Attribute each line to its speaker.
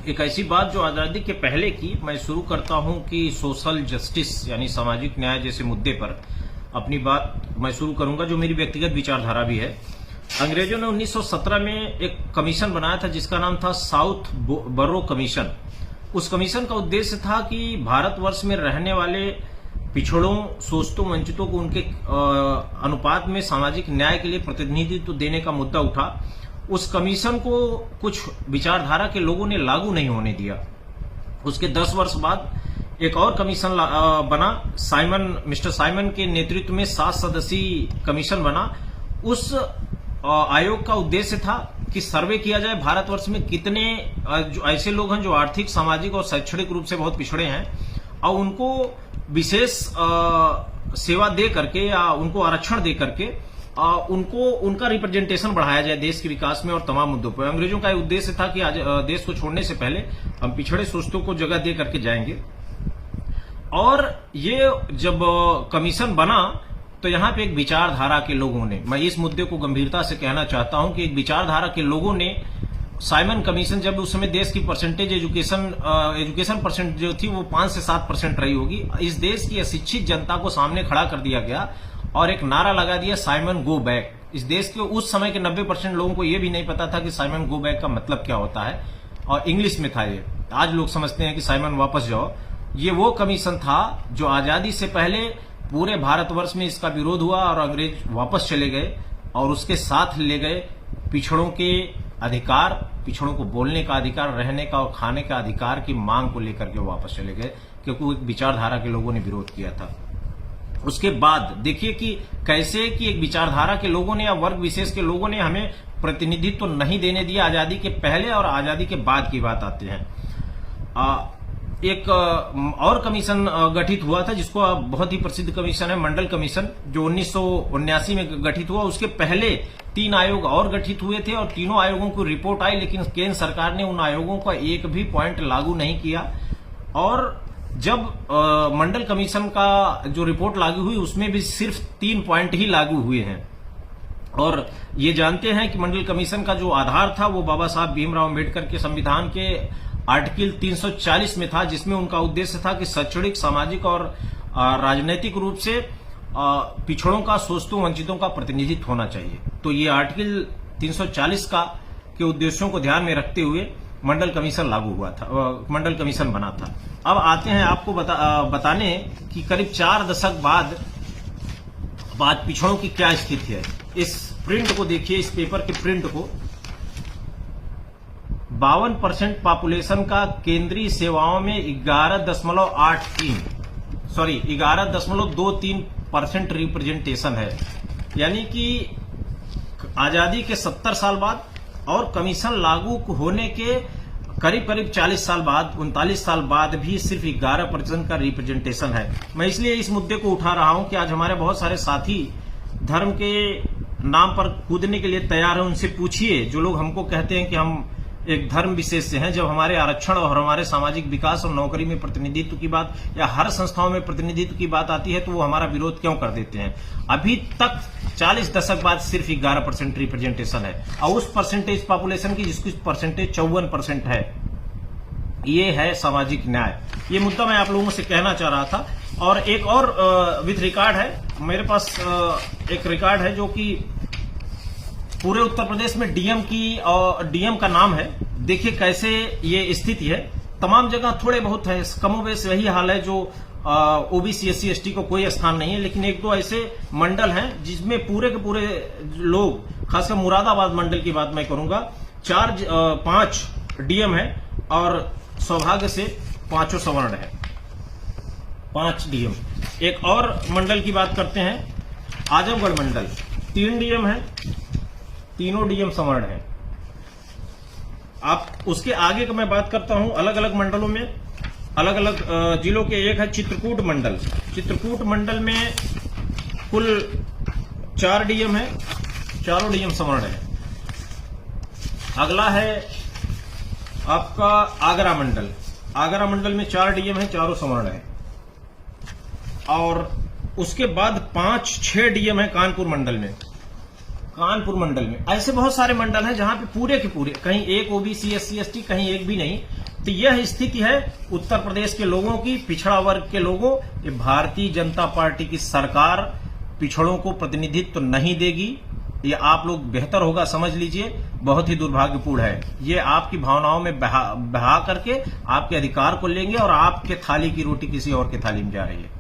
Speaker 1: एक ऐसी बात जो आजादी के पहले की मैं शुरू करता हूं कि सोशल जस्टिस यानी सामाजिक न्याय जैसे मुद्दे पर अपनी बात मैं शुरू करूंगा, जो मेरी व्यक्तिगत विचारधारा भी है। अंग्रेजों ने 1917 में एक कमीशन बनाया था जिसका नाम था साउथ बरो कमीशन। उस कमीशन का उद्देश्य था कि भारतवर्ष में रहने वाले पिछड़ों, शोषितों, वंचितों को उनके अनुपात में सामाजिक न्याय के लिए प्रतिनिधित्व देने का मुद्दा उठा। उस कमीशन को कुछ विचारधारा के लोगों ने लागू नहीं होने दिया। उसके 10 वर्ष बाद एक और कमीशन बना, मिस्टर साइमन के नेतृत्व में 7 सदस्यीय कमीशन बना। उस आयोग का उद्देश्य था कि सर्वे किया जाए भारतवर्ष में कितने ऐसे लोग हैं जो आर्थिक, सामाजिक और शैक्षणिक रूप से बहुत पिछड़े हैं, और उनको विशेष सेवा दे करके या उनको आरक्षण दे करके उनका रिप्रेजेंटेशन बढ़ाया जाए देश के विकास में और तमाम मुद्दों पर। अंग्रेजों का उद्देश्य था कि आज देश को छोड़ने से पहले हम पिछड़े शोषितों को जगह दे करके जाएंगे। और ये जब कमीशन बना तो यहाँ पे एक विचारधारा के लोगों ने, मैं इस मुद्दे को गंभीरता से कहना चाहता हूं कि एक विचारधारा के लोगों ने साइमन कमीशन, जब उस समय देश की परसेंटेज एजुकेशन परसेंट जो थी वो 5 से 7% रही होगी, इस देश की अशिक्षित जनता को सामने खड़ा कर दिया गया और एक नारा लगा दिया, साइमन गो बैक। इस देश के उस समय के 90% लोगों को यह भी नहीं पता था कि साइमन गो बैक का मतलब क्या होता है, और इंग्लिश में था ये। आज लोग समझते हैं कि साइमन वापस जाओ। ये वो कमीशन था जो आजादी से पहले पूरे भारतवर्ष में इसका विरोध हुआ और अंग्रेज वापस चले गए और उसके साथ ले गए पिछड़ों के अधिकार, पिछड़ों को बोलने का अधिकार, रहने का और खाने का अधिकार की मांग को लेकर के वापस चले गए, क्योंकि एक विचारधारा के लोगों ने विरोध किया था। उसके बाद देखिए कि कैसे कि एक विचारधारा के लोगों ने या वर्ग विशेष के लोगों ने हमें प्रतिनिधित्व तो नहीं देने दिया। आजादी के पहले और आजादी के बाद की बात आते हैं। एक और कमीशन गठित हुआ था जिसको बहुत ही प्रसिद्ध कमीशन है, मंडल कमीशन, जो 1979 में गठित हुआ। उसके पहले 3 आयोग और गठित हुए थे और तीनों आयोगों की रिपोर्ट आई, लेकिन केंद्र सरकार ने उन आयोगों का एक भी पॉइंट लागू नहीं किया। और जब मंडल कमीशन का जो रिपोर्ट लागू हुई उसमें भी सिर्फ 3 पॉइंट ही लागू हुए हैं। और ये जानते हैं कि मंडल कमीशन का जो आधार था वो बाबा साहब भीमराव अम्बेडकर के संविधान के आर्टिकल 340 में था, जिसमें उनका उद्देश्य था कि शैक्षणिक, सामाजिक और राजनीतिक रूप से पिछड़ों का, शोषितों, वंचितों का प्रतिनिधित्व होना चाहिए। तो ये आर्टिकल 340 के उद्देश्यों को ध्यान में रखते हुए मंडल कमीशन लागू हुआ था, मंडल कमीशन बना था। अब आते हैं आपको बताने कि करीब 4 दशक बाद पिछड़ों की क्या स्थिति है। इस प्रिंट को देखिए, इस पेपर के प्रिंट को। 52% पॉपुलेशन का केंद्रीय सेवाओं में 11.23% रिप्रेजेंटेशन है। यानी कि आजादी के 70 साल बाद और कमीशन लागू होने के करीब 40 साल बाद, 39 साल बाद भी सिर्फ 11% का रिप्रेजेंटेशन है। मैं इसलिए इस मुद्दे को उठा रहा हूं कि आज हमारे बहुत सारे साथी धर्म के नाम पर कूदने के लिए तैयार हैं। उनसे पूछिए, जो लोग हमको कहते हैं कि हम एक धर्म विशेष से हैं, जब हमारे आरक्षण और हमारे सामाजिक विकास और नौकरी में प्रतिनिधित्व की बात या हर संस्थाओं में प्रतिनिधित्व की बात आती है तो वो हमारा विरोध क्यों कर देते हैं। अभी तक 40 दशक बाद सिर्फ 11% रिप्रेजेंटेशन है, और उस परसेंटेज पॉपुलेशन की जिसकी परसेंटेज 54% है। ये है सामाजिक न्याय। ये मुद्दा मैं आप लोगों से कहना चाह रहा था। और एक और विथ रिकॉर्ड है मेरे पास, एक रिकॉर्ड है जो कि पूरे उत्तर प्रदेश में डीएम का नाम है। देखिए कैसे ये स्थिति है। तमाम जगह थोड़े बहुत है, कमोबेश वही हाल है, जो ओबीसी, SC, ST को कोई स्थान नहीं है। लेकिन 1-2 ऐसे मंडल हैं जिसमें पूरे के पूरे लोग, खासकर मुरादाबाद मंडल की बात मैं करूंगा, 5 डीएम है और सौभाग्य से 5 सवर्ण है, 5 डीएम। एक और मंडल की बात करते हैं, आजमगढ़ मंडल, 3 डीएम है, तीनों डीएम सवर्ण है। आप उसके आगे का मैं बात करता हूं, अलग अलग मंडलों में, अलग अलग जिलों के। एक है चित्रकूट मंडल। चित्रकूट मंडल में कुल 4 डीएम है, चारों डीएम सवर्ण है। अगला है आपका आगरा मंडल। आगरा मंडल में 4 डीएम है, चारों सवर्ण है। और उसके बाद 5-6 डीएम है कानपुर मंडल में। कानपुर मंडल में ऐसे बहुत सारे मंडल हैं जहां पे पूरे के पूरे, कहीं एक ओबीसी, SC, ST, कहीं एक भी नहीं, तो यह स्थिति है उत्तर प्रदेश के लोगों की, पिछड़ा वर्ग के लोगों। ये भारतीय जनता पार्टी की सरकार पिछड़ों को प्रतिनिधित्व नहीं देगी। ये आप लोग बेहतर होगा समझ लीजिए। बहुत ही दुर्भाग्यपूर्ण है। ये आपकी भावनाओं में बहा करके आपके अधिकार को लेंगे और आपके थाली की रोटी किसी और के थाली में जा रही है।